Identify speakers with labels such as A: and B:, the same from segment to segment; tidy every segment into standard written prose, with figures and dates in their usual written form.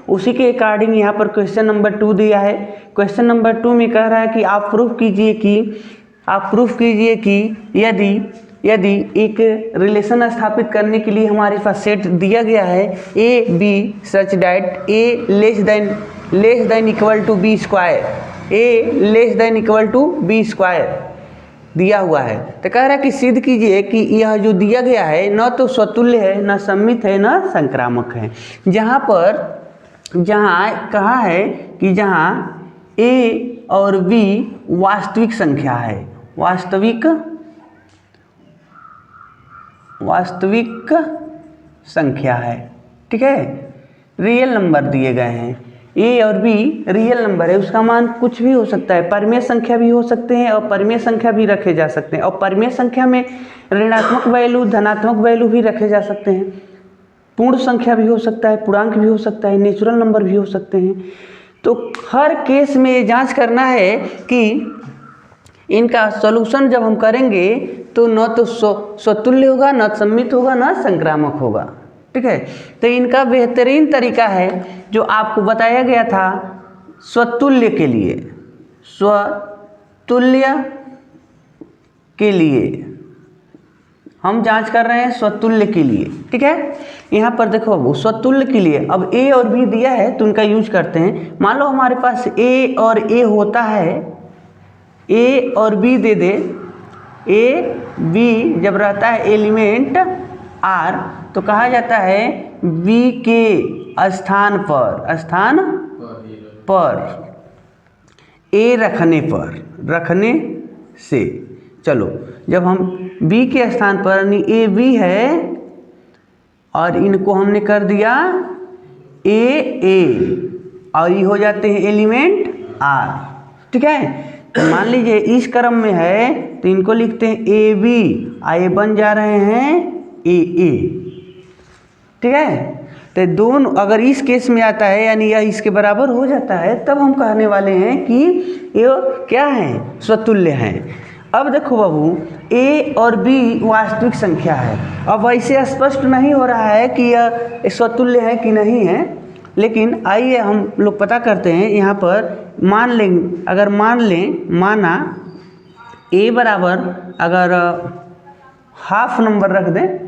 A: उसी के अकॉर्डिंग यहाँ पर क्वेश्चन नंबर 2 दिया है। क्वेश्चन नंबर 2 में कह रहा है कि आप प्रूफ कीजिए कि यदि एक रिलेशन स्थापित करने के लिए हमारे पास सेट दिया गया है a b such that a less than equal to B square, a less than equal to B square दिया हुआ है। तो कह रहा है कि सिद्ध कीजिए कि यह जो दिया गया है न तो स्वतुल्य है, न सममित है, न संक्रामक है। जहाँ कहा है कि जहाँ ए और बी वास्तविक संख्या है, वास्तविक संख्या है, ठीक है, रियल नंबर दिए गए हैं, ए और बी रियल नंबर है, उसका मान कुछ भी हो सकता है, परिमेय संख्या भी हो सकते हैं और परिमेय संख्या भी रखे जा सकते हैं, और परिमेय संख्या में ऋणात्मक वैल्यू धनात्मक वैल्यू भी रखे जा सकते हैं, पूर्ण संख्या भी हो सकता है, पूर्णांक भी हो सकता है, नेचुरल नंबर भी हो सकते हैं। तो हर केस में ये जांच करना है कि इनका सॉल्यूशन जब हम करेंगे तो न तो स्वतुल्य होगा, न सममित होगा, न संक्रामक होगा, ठीक है। तो इनका बेहतरीन तरीका है जो आपको बताया गया था स्वतुल्य के लिए हम जांच कर रहे हैं स्वतुल्य के लिए, ठीक है। यहाँ पर देखो अब स्वतुल्य के लिए अब ए और बी दिया है तो उनका यूज करते हैं। मान लो हमारे पास ए और ए होता है, ए और B they they, A B जब रहता है एलिमेंट आर तो कहा जाता है बी के स्थान पर ए रखने से, चलो जब हम बी के स्थान पर यानी ए बी है और इनको हमने कर दिया ए और ये हो जाते हैं एलिमेंट आर, ठीक है। तो मान लीजिए इस क्रम में है तो इनको लिखते हैं ए बी, ये बन जा रहे हैं ए, ठीक है। तो दोनों अगर इस केस में आता है यानी यह इसके बराबर हो जाता है तब हम कहने वाले हैं कि ये क्या है, स्वतुल्य हैं। अब देखो बाबू ए और बी वास्तविक संख्या है। अब वैसे स्पष्ट नहीं हो रहा है कि यह स्वतुल्य है कि नहीं है, लेकिन आइए हम लोग पता करते हैं। यहाँ पर माना ए बराबर अगर हाफ नंबर रख दें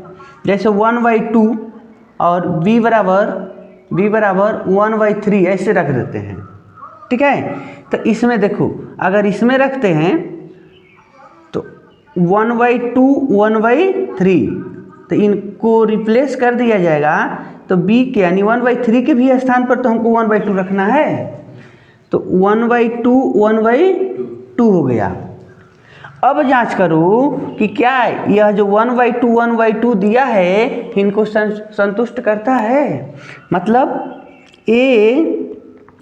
A: जैसे 1/2 और बी बराबर 1/3 ऐसे रख देते हैं, ठीक है। तो इसमें देखो अगर इसमें रखते हैं तो 1/2 1/3 तो इनको रिप्लेस कर दिया जाएगा। तो b के यानी 1/3 के भी स्थान पर तो हमको 1/2 रखना है, तो 1/2 1/2 हो गया। अब जांच करो कि क्या यह जो 1/2 दिया है इनको संतुष्ट करता है, मतलब a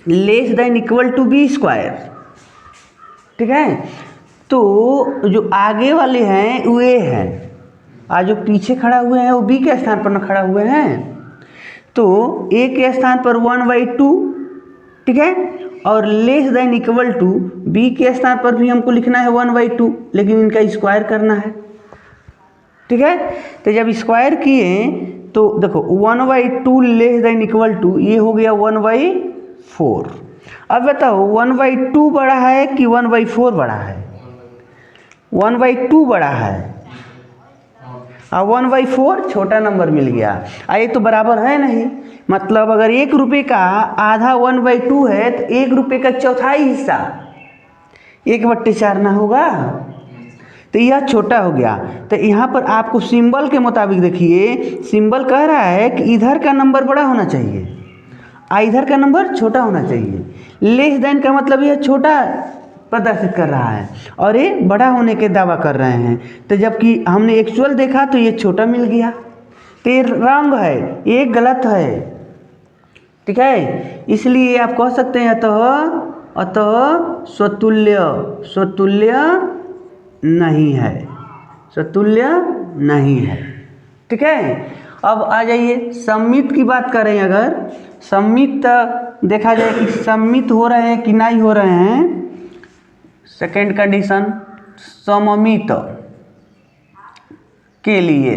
A: less than equal to B square, ठीक है। तो जो आगे वाले हैं वो ए हैं और जो पीछे खड़ा हुए हैं वो बी के स्थान पर न खड़ा हुए हैं। तो ए के स्थान पर 1/2, ठीक है, और less than equal to b के स्थान पर भी हमको लिखना है 1/2, लेकिन इनका स्क्वायर करना है, ठीक है। तो जब स्क्वायर किए तो देखो 1/2 लेस देन इक्वल टू ये हो गया 1/4। अब बताओ 1/2 बड़ा है कि 1/4 बड़ा है? 1/2 बड़ा है और 1/4 छोटा नंबर मिल गया। ये तो बराबर है नहीं, मतलब अगर 1 रुपये का आधा 1/2 है तो 1 रुपये का चौथाई हिस्सा 1/4 ना होगा, तो यह छोटा हो गया। तो यहाँ पर आपको सिंबल के मुताबिक देखिए, सिंबल कह रहा है कि इधर का नंबर बड़ा होना चाहिए और इधर का नंबर छोटा होना चाहिए। लेस देन का मतलब यह छोटा प्रदर्शित कर रहा है और ये बड़ा होने के दावा कर रहे हैं। तो जबकि हमने एक्चुअल देखा तो ये छोटा मिल गया, तो ये रॉन्ग है, ये गलत है, ठीक है। इसलिए आप कह सकते हैं अतः स्वतुल्य नहीं है, स्वतुल्य नहीं है, ठीक है। अब आ जाइए सममित की बात करें। अगर सममित देखा जाए कि सममित हो रहे हैं कि नहीं हो रहे हैं, सेकेंड कंडीशन सममित के लिए,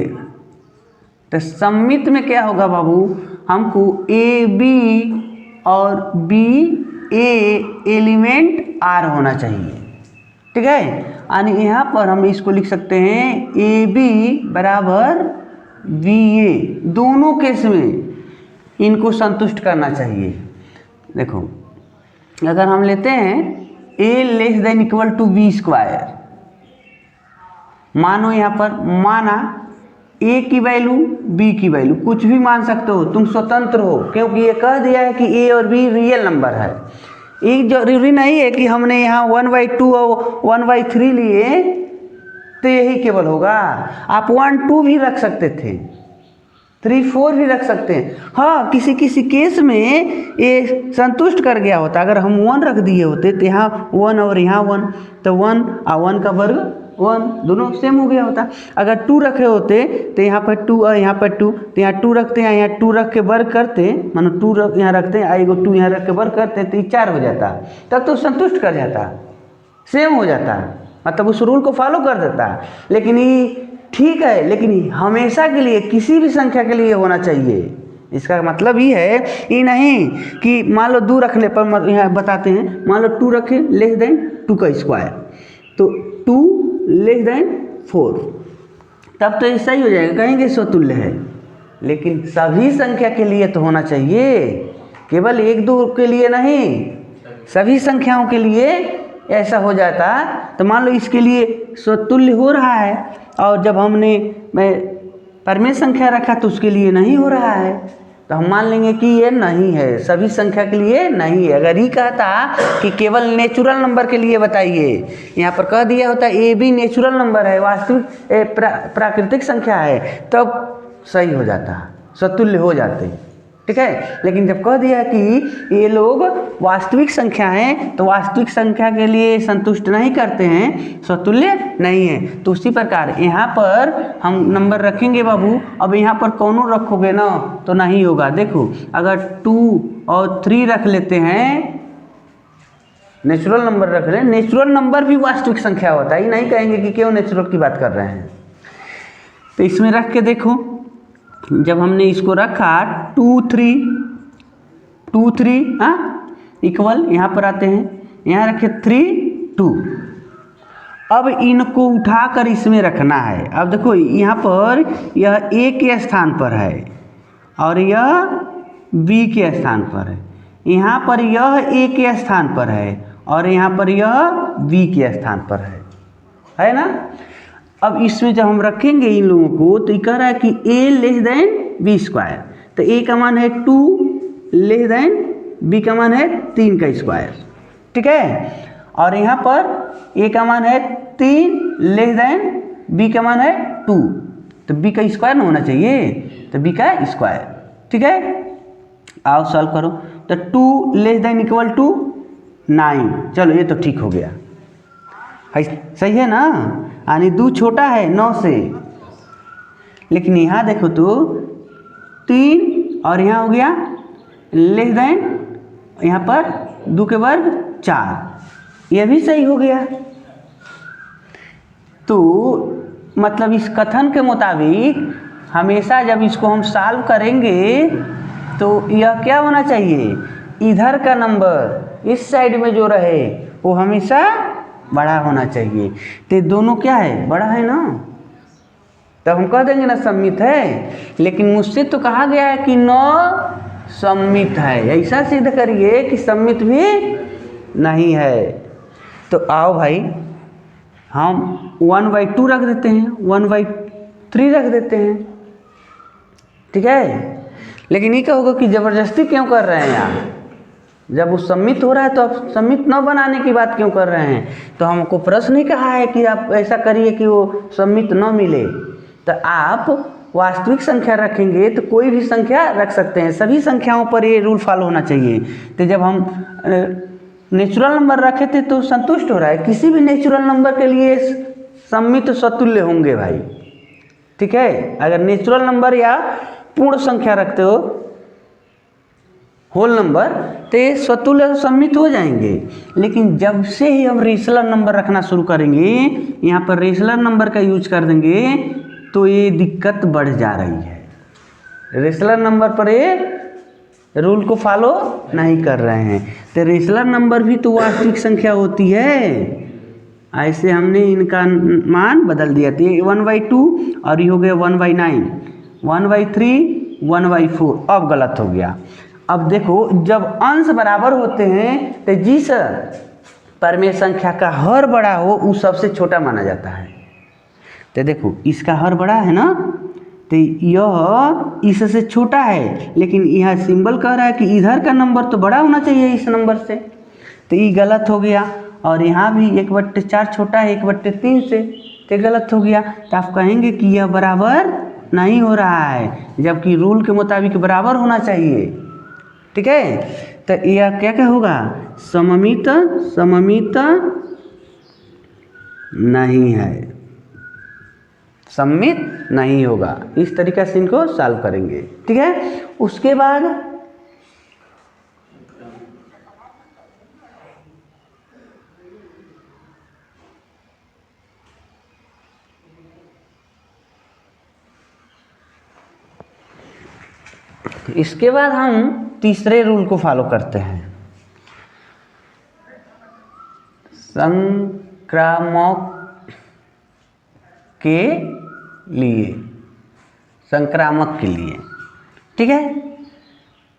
A: तो सममित में क्या होगा बाबू, हमको ए बी और बी ए एलिमेंट आर होना चाहिए। ठीक है, यानी यहाँ पर हम इसको लिख सकते हैं ए बी बराबर बी ए, दोनों केस में इनको संतुष्ट करना चाहिए। देखो अगर हम लेते हैं A less than equal to B square, मानो यहाँ पर माना ए की वैल्यू बी की वैल्यू कुछ भी मान सकते हो, तुम स्वतंत्र हो, क्योंकि ये कह दिया है कि ए और बी रियल नंबर है। एक जरूरी नहीं है कि हमने यहाँ 1/2 और 1/3 लिए तो यही केवल होगा, आप 1 2 भी रख सकते थे, 3 4 भी रख सकते हैं। हाँ, किसी किसी केस में ये संतुष्ट कर गया होता, अगर हम 1 रख दिए होते तो यहाँ 1 और यहाँ 1, तो 1 और 1 का वर्ग 1 दोनों सेम हो गया होता। अगर 2 रखे होते तो यहाँ पर 2 और यहाँ पर 2, तो यहाँ 2 रखते हैं, यहाँ 2 रख के वर्ग करते, मानो 2 यहाँ रखते हैं, एगो 2 यहाँ रख के वर्ग करते तो ये 4 हो जाता, तब तो संतुष्ट कर जाता, सेम हो जाता, मतलब उस रूल को फॉलो कर देता। लेकिन ये ठीक है, लेकिन हमेशा के लिए किसी भी संख्या के लिए होना चाहिए। इसका मतलब ये है ये नहीं कि मान लो 2 रखने पर, यहाँ बताते हैं, मान लो 2 रखे लेस देन 2 का स्क्वायर, तो 2 लेस देन 4, तब तो ये सही हो जाएगा, कहेंगे स्वतुल्य है। लेकिन सभी संख्या के लिए तो होना चाहिए, केवल 1 2 के लिए नहीं, सभी संख्याओं के लिए ऐसा हो जाता। तो मान लो इसके लिए स्वतुल्य हो रहा है, और जब हमने परमेय संख्या रखा तो उसके लिए नहीं हो रहा है, तो हम मान लेंगे कि ये नहीं है, सभी संख्या के लिए नहीं है। अगर ये कहता कि केवल नेचुरल नंबर के लिए बताइए, यहाँ पर कह दिया होता ए बी नेचुरल नंबर है, वास्तविक प्राकृतिक संख्या है, तब सही हो जाता, स्वतुल्य हो जाते। ठीक है, लेकिन जब कह दिया कि ये लोग वास्तविक संख्या हैं, तो वास्तविक संख्या के लिए संतुष्ट नहीं करते हैं, स्वतुल्य नहीं है। तो उसी प्रकार यहाँ पर हम नंबर रखेंगे बाबू, अब यहाँ पर कौनों रखोगे ना तो नहीं होगा। देखो अगर 2 और 3 रख लेते हैं, नेचुरल नंबर रख रहे हैं, नेचुरल नंबर भी वास्तविक संख्या होता है, ये नहीं कहेंगे कि क्यों नेचुरल की बात कर रहे हैं। तो इसमें रख के देखो, जब हमने इसको रखा 2 3 इक्वल, यहाँ पर आते हैं, यहाँ रखे 3 2, अब इनको उठाकर इसमें रखना है। अब देखो यहाँ पर यह ए के स्थान पर है और यह बी के स्थान पर है, यहाँ पर यह ए के स्थान पर है और यहाँ पर यह बी के स्थान पर है ना। अब इसमें जब हम रखेंगे इन लोगों को, तो ये कह रहा है कि a less than b square, तो a का मान है 2 लेस देन b का मान है 3 का स्क्वायर। ठीक है, और यहाँ पर a का मान है 3 लेस देन b का मान है 2, तो b का स्क्वायर ना होना चाहिए, तो b का स्क्वायर। ठीक है, आओ सॉल्व करो। तो 2 लेस देन इक्वल टू 9, चलो ये तो ठीक हो गया, सही है ना, यानी 2 छोटा है 9 से। लेकिन यहाँ देखो तो 3 और यहाँ हो गया लेस देन, यहाँ पर 2 के वर्ग 4, यह भी सही हो गया। तो मतलब इस कथन के मुताबिक हमेशा जब इसको हम सॉल्व करेंगे तो यह क्या होना चाहिए, इधर का नंबर इस साइड में जो रहे वो हमेशा बड़ा होना चाहिए। तो दोनों क्या है, बड़ा है ना, तब हम कह देंगे ना सममित है। लेकिन मुझसे तो कहा गया है कि न सममित है, ऐसा सिद्ध करिए कि सममित भी नहीं है। तो आओ भाई हम 1/2 रख देते हैं, 1/3 रख देते हैं। ठीक है, लेकिन ये कहोगे कि ज़बरदस्ती क्यों कर रहे हैं आप, जब वो सम्मित हो रहा है तो आप सम्मित न बनाने की बात क्यों कर रहे हैं। तो हमको प्रश्न ही कहा है कि आप ऐसा करिए कि वो सम्मित न मिले। तो आप वास्तविक संख्या रखेंगे तो कोई भी संख्या रख सकते हैं, सभी संख्याओं पर ये रूल फॉलो होना चाहिए। तो जब हम नेचुरल नंबर रखे थे तो संतुष्ट हो रहा है, किसी भी नेचुरल नंबर के लिए सम्मित स्वतुल्य होंगे भाई। ठीक है, अगर नेचुरल नंबर या पूर्ण संख्या रखते हो होल नंबर, तो ये स्वतुल्य सम्मित हो जाएंगे। लेकिन जब से ही हम रेशनल नंबर रखना शुरू करेंगे, यहाँ पर रेशनल नंबर का यूज कर देंगे, तो ये दिक्कत बढ़ जा रही है। रेशनल नंबर पर ये रूल को फॉलो नहीं कर रहे हैं। तो रेशनल नंबर भी तो वास्तविक संख्या होती है, ऐसे हमने इनका मान बदल दिया। तो ये 1/2 और ये हो गया 1/9, 1/3, 1/4। अब गलत हो गया। अब देखो जब अंश बराबर होते हैं तो जिस परमेय संख्या का हर बड़ा हो वो सबसे छोटा माना जाता है। तो देखो इसका हर बड़ा है ना, तो यह इससे छोटा है, लेकिन यह सिंबल कह रहा है कि इधर का नंबर तो बड़ा होना चाहिए इस नंबर से, तो ये गलत हो गया। और यहाँ भी 1/4 छोटा है 1/3 से, तो गलत हो गया। तो आप कहेंगे कि यह बराबर नहीं हो रहा है, जबकि रूल के मुताबिक बराबर होना चाहिए। ठीक है, तो यह क्या क्या होगा, सममित नहीं है, सममित नहीं होगा। इस तरीके से इनको सॉल्व करेंगे। ठीक है, उसके बाद हम तीसरे रूल को फॉलो करते हैं, संक्रामक के लिए। ठीक है,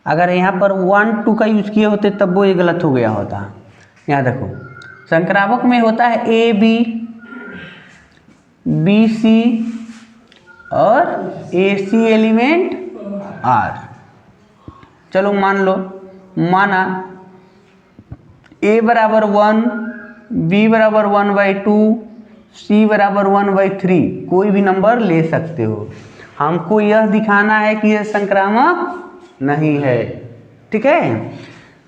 A: अगर यहाँ पर 1, 2 का यूज किए होते तब वो ये गलत हो गया होता। यहाँ देखो संक्रामक में होता है AB, BC और AC एलिमेंट R। चलो माना A बराबर 1, B बराबर 1/2, C बराबर 1/3, कोई भी नंबर ले सकते हो। हमको यह दिखाना है कि यह संक्रामक नहीं है। ठीक है,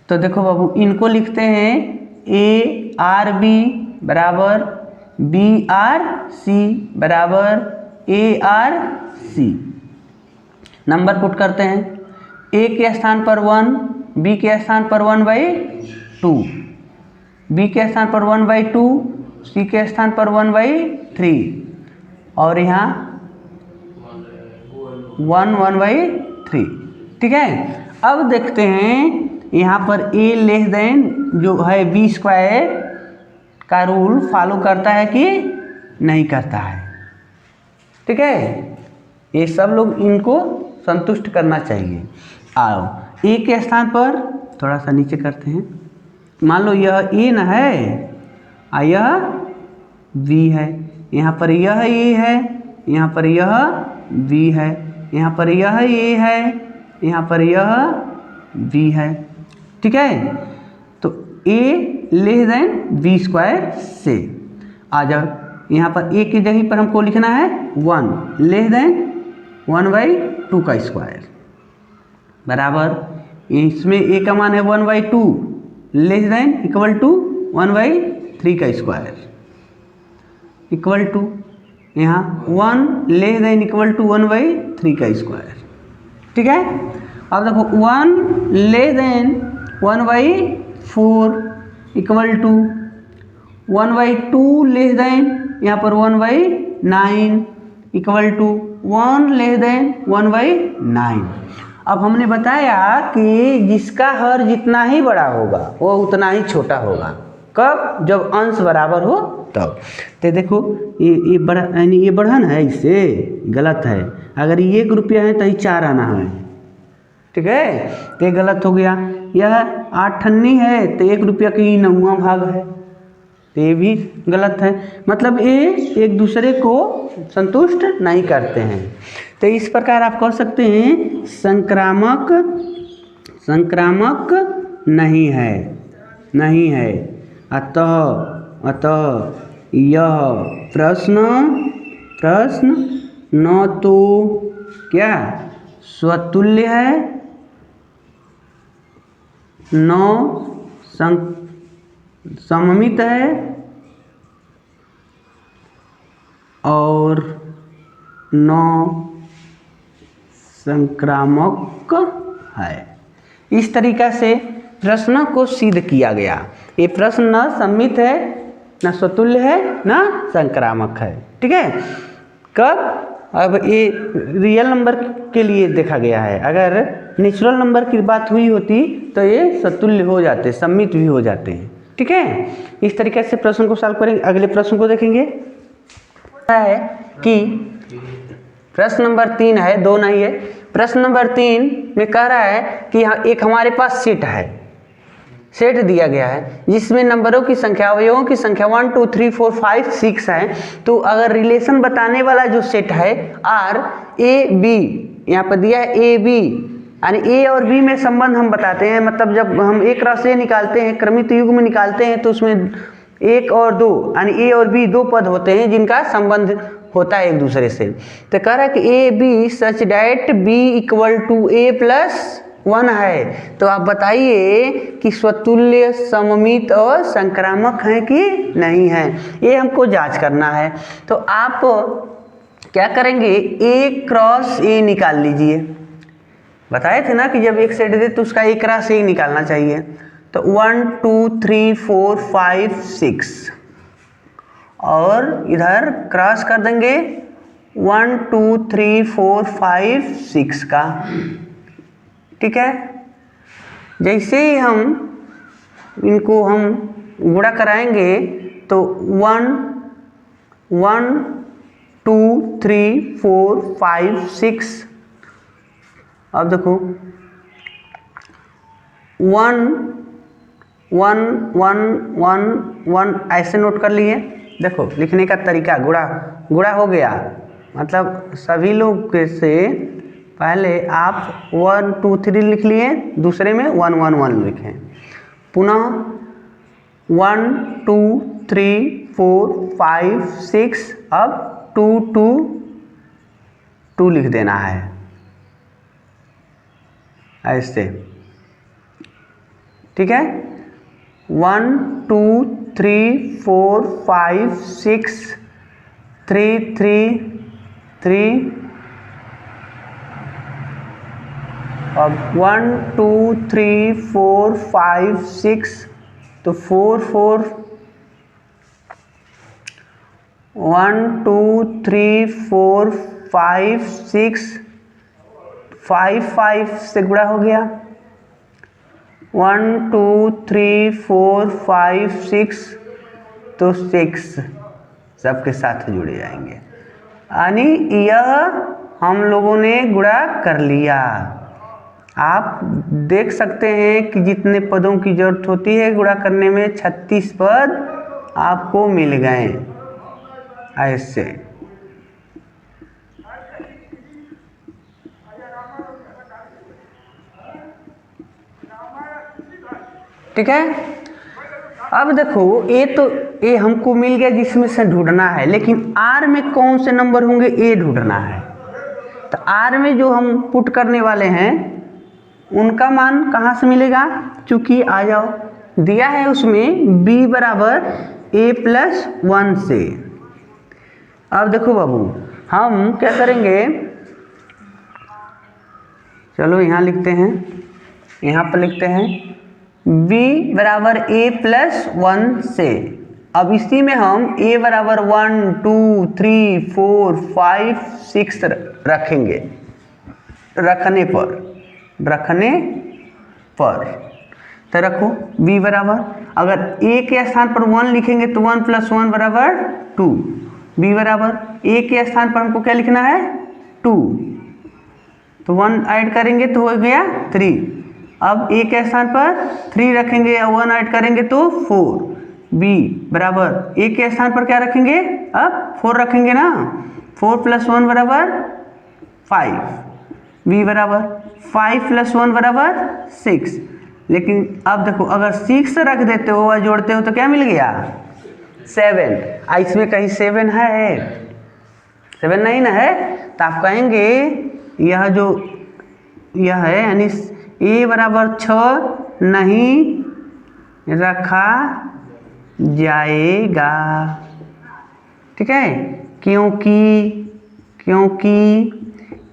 A: तो देखो बाबू इनको लिखते हैं ARB बराबर BRC बराबर ARC। नंबर पुट करते हैं, A के स्थान पर 1, B के स्थान पर 1/2, B के स्थान पर 1/2, C के स्थान पर 1/3 और यहाँ 1/3। ठीक है, अब देखते हैं यहाँ पर A लेस देन जो है B² का रूल फॉलो करता है कि नहीं करता है। ठीक है, ये सब लोग इनको संतुष्ट करना चाहिए। आओ A के स्थान पर थोड़ा सा नीचे करते हैं, मान लो यह A न है और यह B है, यहाँ पर यह A है, यहाँ पर यह B है, यहाँ पर यह A है, यहाँ पर यह B है। ठीक है, तो A लेस देन B² से आ जाओ। यहाँ पर A की जगह पर हमको लिखना है 1 लेस देन 1/2 का स्क्वायर बराबर, इसमें A का मान है 1/2 लेस देन इक्वल टू 1/3 का स्क्वायर इक्वल टू यहाँ 1 लेस देन इक्वल टू 1/3 का स्क्वायर। ठीक है, अब देखो 1 less than 1/4 equal to 1/2 less than यहाँ पर 1/9 इक्वल टू 1 लेस देन 1/9। अब हमने बताया कि जिसका हर जितना ही बड़ा होगा वो उतना ही छोटा होगा। कब? जब अंश बराबर हो तब। तो देखो ये बड़ा यानी ये बढ़न है, इससे गलत है। अगर ये 1 रुपया है तो ये 4 आना है। ठीक है, तो ये गलत हो गया। यह 8 अन्नी है तो 1 रुपया की 9वां भाग है, तो ये भी गलत है। मतलब ये एक दूसरे को संतुष्ट नहीं करते हैं। तो इस प्रकार आप कह सकते हैं संक्रामक नहीं है। अतः यह प्रश्न न तो क्या स्वतुल्य है, न सममित है और न संक्रामक है। इस तरीक़ा से प्रश्न को सिद्ध किया गया। ये प्रश्न न सममित है, न स्वतुल्य है, न संक्रामक है। ठीक है, कब? अब ये रियल नंबर के लिए देखा गया है। अगर नेचुरल नंबर की बात हुई होती तो ये सतुल्य हो जाते, सम्मित भी हो जाते हैं। ठीक है, इस तरीके से प्रश्न को सॉल्व करेंगे। अगले प्रश्न को देखेंगे है कि प्रश्न नंबर 3 है, 2 नहीं है। प्रश्न नंबर 3 में कह रहा है कि यहाँ एक हमारे पास सेट है, सेट दिया गया है जिसमें नंबरों की संख्या, अवयवों की संख्या 1 2 3 4 5 6 है। तो अगर रिलेशन बताने वाला जो सेट है आर ए बी, यहाँ पर दिया है ए बी, यानी ए और बी में संबंध हम बताते हैं। मतलब जब हम एक क्रॉस ए निकालते हैं, क्रमित युग्म में निकालते हैं, तो उसमें 1 और 2 यानी ए और बी 2 पद होते हैं जिनका संबंध होता है एक दूसरे से। तो कह रहा है कि a b such that b equal to a plus 1 है। तो आप बताइए कि स्वतुल्य, सममित और संक्रामक हैं कि नहीं है, ये हमको जांच करना है। तो आप क्या करेंगे, ए क्रॉस ए निकाल लीजिए। बताए थे ना कि जब एक सेट दे तो उसका ए क्रॉस ए निकालना चाहिए। तो 1 2 3 4 5 6 और इधर क्रॉस कर देंगे 1 2 3 4 5 6 का। ठीक है, जैसे ही हम इनको हम गुणा कराएंगे तो 1 1 2 3 4 5 6। अब देखो 1 1 1 1 1 ऐसे नोट कर लिए। देखो लिखने का तरीका, गुणा हो गया, मतलब सभी लोग से पहले आप 1 2 3 लिख लिए, दूसरे में 1 1 1 लिखें। पुनः 1 2 3 4 5 6, अब 2 2 2 लिख देना है ऐसे। ठीक है, 1 2 3 4 5 6 3 3 3, अब 1 2 3 4 5 6, तो 4 4 1 2 3 4 5 6 5 5 से गुणा हो गया। 1 2 3 4 5 6, तो 6 सबके साथ जुड़े जाएंगे, यानी यह हम लोगों ने गुणा कर लिया। आप देख सकते हैं कि जितने पदों की जरूरत होती है गुणा करने में 36 पद आपको मिल गए ऐसे। ठीक है, अब देखो ए हमको मिल गया जिसमें से ढूंढना है, लेकिन आर में कौन से नंबर होंगे ए ढूंढना है। तो आर में जो हम पुट करने वाले हैं उनका मान कहाँ से मिलेगा, चूंकि आ जाओ दिया है उसमें b बराबर a प्लस 1 से। अब देखो बाबू हम क्या करेंगे, चलो यहाँ लिखते हैं, यहाँ पर लिखते हैं b बराबर a प्लस 1 से। अब इसी में हम a बराबर 1 2 3 4 5 6 रखेंगे, रखने पर तो रखो b बराबर, अगर a के स्थान पर 1 लिखेंगे तो 1 प्लस 1 बराबर 2। b बराबर a के स्थान पर हमको क्या लिखना है 2, तो 1 ऐड करेंगे तो हो गया 3। अब a के स्थान पर 3 रखेंगे या 1 ऐड करेंगे तो 4। b बराबर a के स्थान पर क्या रखेंगे, अब 4 रखेंगे ना, 4 प्लस 1 बराबर 5। b बराबर 5 प्लस 1 बराबर 6। लेकिन अब देखो अगर 6 रख देते हो और जोड़ते हो तो क्या मिल गया 7। इसमें कहीं 7 है, 7 नहीं ना है, तो आप कहेंगे यह है, यानी a बराबर 6 नहीं रखा जाएगा। ठीक है, क्योंकि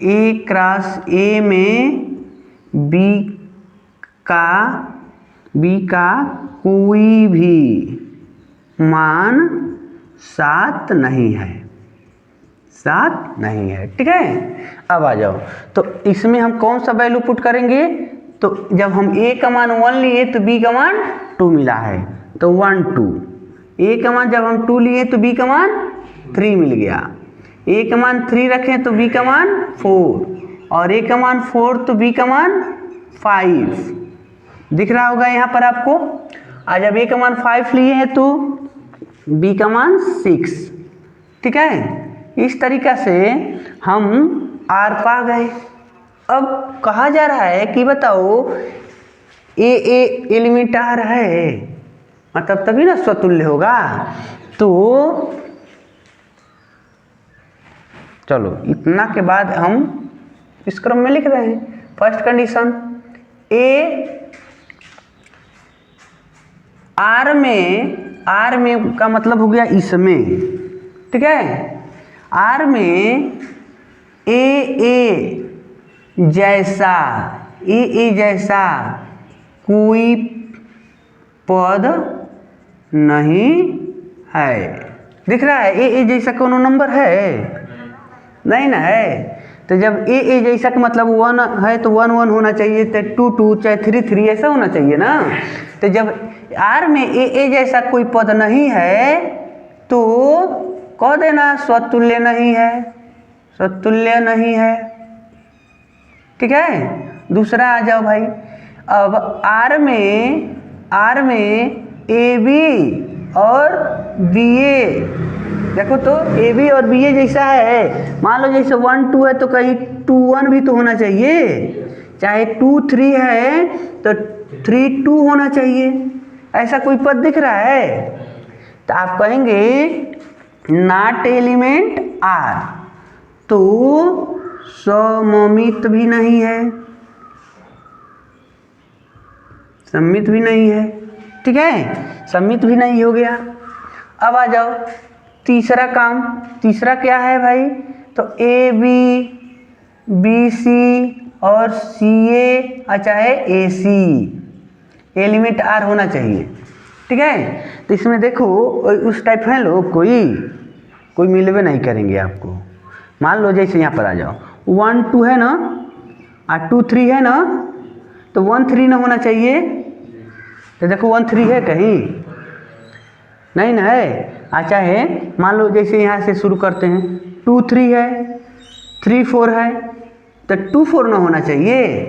A: a क्रॉस a में b का कोई भी मान 7 नहीं है, 7 नहीं है। ठीक है, अब आ जाओ, तो इसमें हम कौन सा वैल्यू पुट करेंगे, तो जब हम a का मान 1 लिए तो b का मान 2 मिला है, तो 1 2, a का मान जब हम 2 लिए तो b का मान 3 मिल गया, a का मान 3 रखें तो b का मान 4, और a का मान 4 तो b का मान 5 दिख रहा होगा यहाँ पर आपको। आज जब a का मान 5 लिए हैं तो b का मान 6। ठीक है, इस तरीक़ा से हम r पा गए। अब कहा जा रहा है कि बताओ a एलिमेंट r है, मतलब तभी ना स्वतुल्य होगा। तो चलो इतना के बाद हम इस क्रम में लिख रहे हैं। फर्स्ट कंडीशन, a r में का मतलब हो गया इसमें। ठीक है, r में a जैसा कोई पद नहीं है। दिख रहा है a जैसा कोनो नंबर है नहीं ना है, तो जब a जैसा का मतलब 1 है तो 1 1 होना चाहिए, तो 2 2 चाहे 3 3 ऐसा होना चाहिए ना। तो जब r में a जैसा कोई पद नहीं है तो कह देना स्वतुल्य नहीं है, स्वतुल्य नहीं है। ठीक है, दूसरा आ जाओ भाई। अब r में ab और ba, देखो तो ab और ba जैसा है। मान लो जैसे 1 2 है तो कहीं 2 1 भी तो होना चाहिए, चाहे 2 3 है तो 3 2 होना चाहिए। ऐसा कोई पद दिख रहा है तो आप कहेंगे नॉट एलिमेंट r, तो सममित भी नहीं है, सममित भी नहीं है। ठीक है, सममित भी नहीं हो गया। अब आ जाओ तीसरा काम। तीसरा क्या है भाई, तो ए बी बी सी और सी ए चाहे ए सी एलिमेंट आर होना चाहिए। ठीक है, तो इसमें देखो उस टाइप है लोग कोई मिलवे नहीं करेंगे आपको। मान लो जैसे यहाँ पर आ जाओ 1 2 है ना और 2 3 है ना, तो 1 3 ना होना चाहिए। तो देखो 1 3 है कहीं नहीं ना है। अच्छा है, मान लो जैसे यहाँ से शुरू करते हैं 2 3 है, 3 4 है, तो 2 4 ना होना चाहिए।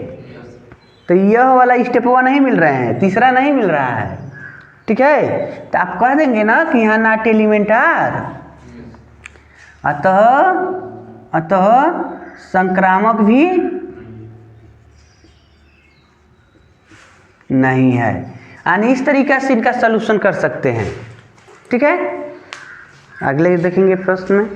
A: तो यह वाला स्टेपवा नहीं मिल रहे हैं, तीसरा नहीं मिल रहा है। ठीक है, तो आप कह देंगे ना कि यहाँ नॉट एलिमेंट आर, अतः संक्रामक भी नहीं है। यानी इस तरीक़े से इनका सलूशन कर सकते हैं। ठीक है, अगले देखेंगे प्रश्न में।